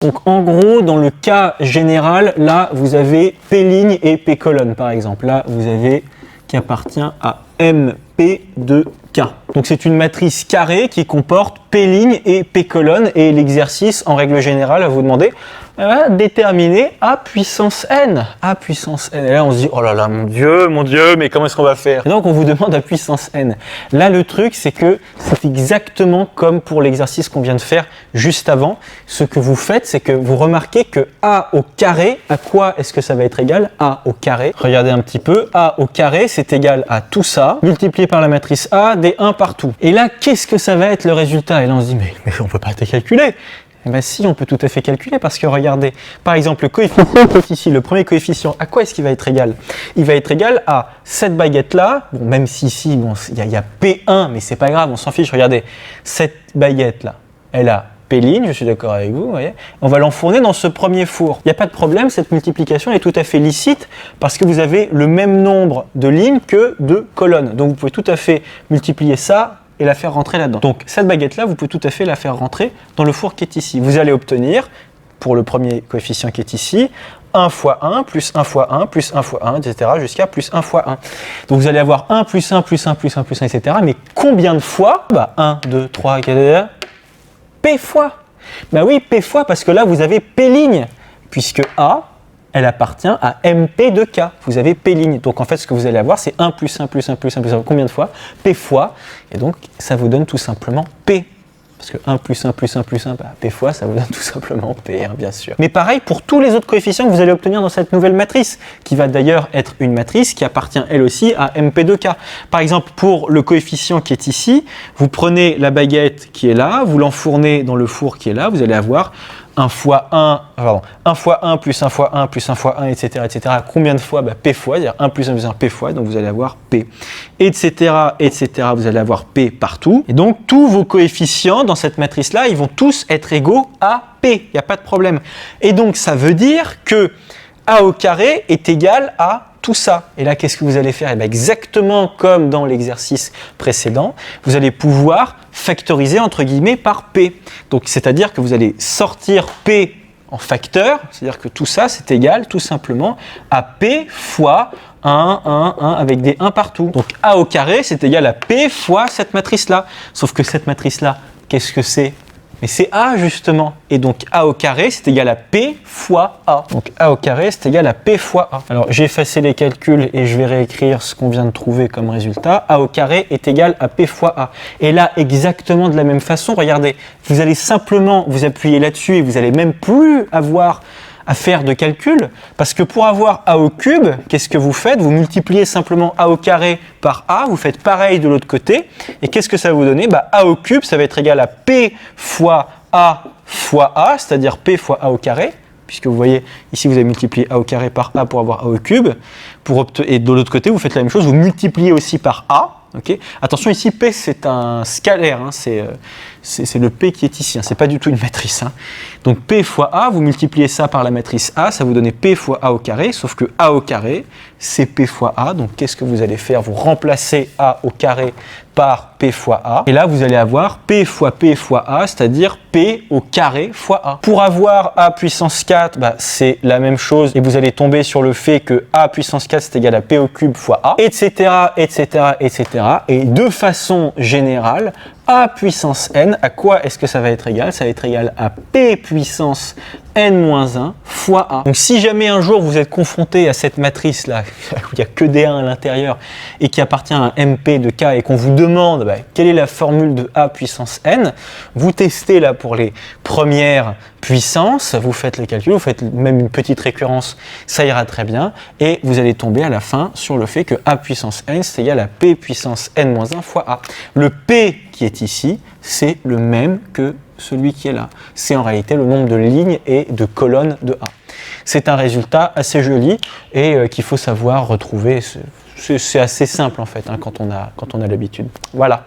Donc en gros, dans le cas général, là, vous avez P' et P' par exemple. Là, vous avez qui appartient à MP de K. Donc c'est une matrice carrée qui comporte P' et P', et l'exercice, en règle générale, à vous demander, déterminer A puissance n. A puissance n. Et là, on se dit, oh là là, mon Dieu, mais comment est-ce qu'on va faire? Et donc, on vous demande A puissance n. Là, le truc, c'est que c'est exactement comme pour l'exercice qu'on vient de faire juste avant. Ce que vous faites, c'est que vous remarquez que A au carré, à quoi est-ce que ça va être égal? A au carré. Regardez un petit peu. A au carré, c'est égal à tout ça, multiplié par la matrice A, des 1 partout. Et là, qu'est-ce que ça va être le résultat? Et là, on se dit, mais on peut pas te calculer. Eh bien si, on peut tout à fait calculer parce que regardez, par exemple, le coefficient qui est ici, le premier coefficient, à quoi est-ce qu'il va être égal? Il va être égal à cette baguette-là, bon, même si ici, bon, il y a P1, mais c'est pas grave, on s'en fiche, regardez, cette baguette-là, elle a P', je suis d'accord avec vous, voyez, on va l'enfourner dans ce premier four. Il n'y a pas de problème, cette multiplication est tout à fait licite parce que vous avez le même nombre de lignes que de colonnes. Donc vous pouvez tout à fait multiplier ça et la faire rentrer là-dedans. Donc cette baguette-là, vous pouvez tout à fait la faire rentrer dans le four qui est ici. Vous allez obtenir, pour le premier coefficient qui est ici, 1 fois 1, plus 1 fois 1, plus 1 fois 1, etc. jusqu'à plus 1 fois 1. Donc vous allez avoir 1 plus 1, plus 1, plus 1, plus 1, etc. Mais combien de fois? 1, 2, 3, 4, P fois. Ben oui, P fois, parce que là, vous avez P', puisque A, elle appartient à MP de K. Vous avez P'. Donc en fait, ce que vous allez avoir, c'est 1 plus 1 plus 1 plus 1 plus 1. Combien de fois? P fois. Et donc, ça vous donne tout simplement P. Parce que 1 plus 1 plus 1 plus 1, P fois, ça vous donne tout simplement P, hein, bien sûr. Mais pareil pour tous les autres coefficients que vous allez obtenir dans cette nouvelle matrice, qui va d'ailleurs être une matrice qui appartient elle aussi à MP de K. Par exemple, pour le coefficient qui est ici, vous prenez la baguette qui est là, vous l'enfournez dans le four qui est là, vous allez avoir 1 fois 1, pardon, 1 fois 1 plus 1 fois 1 plus 1 fois 1, etc. etc. Combien de fois? P fois, c'est-à-dire 1 plus 1 plus 1, P fois, donc vous allez avoir P, etc. etc. Vous allez avoir P partout. Et donc, tous vos coefficients dans cette matrice-là, ils vont tous être égaux à P, il n'y a pas de problème. Et donc, ça veut dire que A au carré est égal à tout ça. Et là, qu'est-ce que vous allez faire? Exactement comme dans l'exercice précédent, vous allez pouvoir factoriser entre guillemets par P. Donc, c'est-à-dire que vous allez sortir P en facteur, c'est-à-dire que tout ça, c'est égal tout simplement à P fois 1, 1, 1 avec des 1 partout. Donc, A au carré, c'est égal à P fois cette matrice-là. Sauf que cette matrice-là, qu'est-ce que c'est? Mais c'est A justement, et donc A au carré c'est égal à P fois A. Donc A au carré c'est égal à P fois A. Alors j'ai effacé les calculs et je vais réécrire ce qu'on vient de trouver comme résultat. A au carré est égal à P fois A. Et là exactement de la même façon, regardez, vous allez simplement vous appuyer là-dessus et vous n'allez même plus avoir à faire de calcul, parce que pour avoir A au cube, qu'est-ce que vous faites? Vous multipliez simplement A au carré par A, vous faites pareil de l'autre côté, et qu'est-ce que ça va vous donner? A au cube, ça va être égal à P fois A, c'est-à-dire P fois A au carré, puisque vous voyez, ici vous avez multiplié A au carré par A pour avoir A au cube, et de l'autre côté, vous faites la même chose, vous multipliez aussi par A. Okay. Attention, ici P c'est un scalaire, hein, c'est le P qui est ici, hein, c'est pas du tout une matrice. Hein. Donc P fois A, vous multipliez ça par la matrice A, ça vous donne P fois A au carré, sauf que A au carré c'est P fois A, donc qu'est-ce que vous allez faire? Vous remplacez A au carré par P fois A, et là vous allez avoir P fois A, c'est-à-dire P au carré fois A. Pour avoir A puissance 4, c'est la même chose, et vous allez tomber sur le fait que A puissance 4 c'est égal à P au cube fois A, etc., etc., etc. Et de façon générale, A puissance n, à quoi est-ce que ça va être égal? Ça va être égal à P puissance n-1 fois A. Donc si jamais un jour vous êtes confronté à cette matrice-là, où il n'y a que des 1 à l'intérieur, et qui appartient à un MP de K, et qu'on vous demande quelle est la formule de A puissance n, vous testez là pour les premières puissances, vous faites les calculs, vous faites même une petite récurrence, ça ira très bien, et vous allez tomber à la fin sur le fait que A puissance n c'est égal à P puissance n-1 fois A. Le P qui est ici, c'est le même que celui qui est là. C'est en réalité le nombre de lignes et de colonnes de A. C'est un résultat assez joli et qu'il faut savoir retrouver. C'est assez simple en fait hein, quand on a l'habitude. Voilà.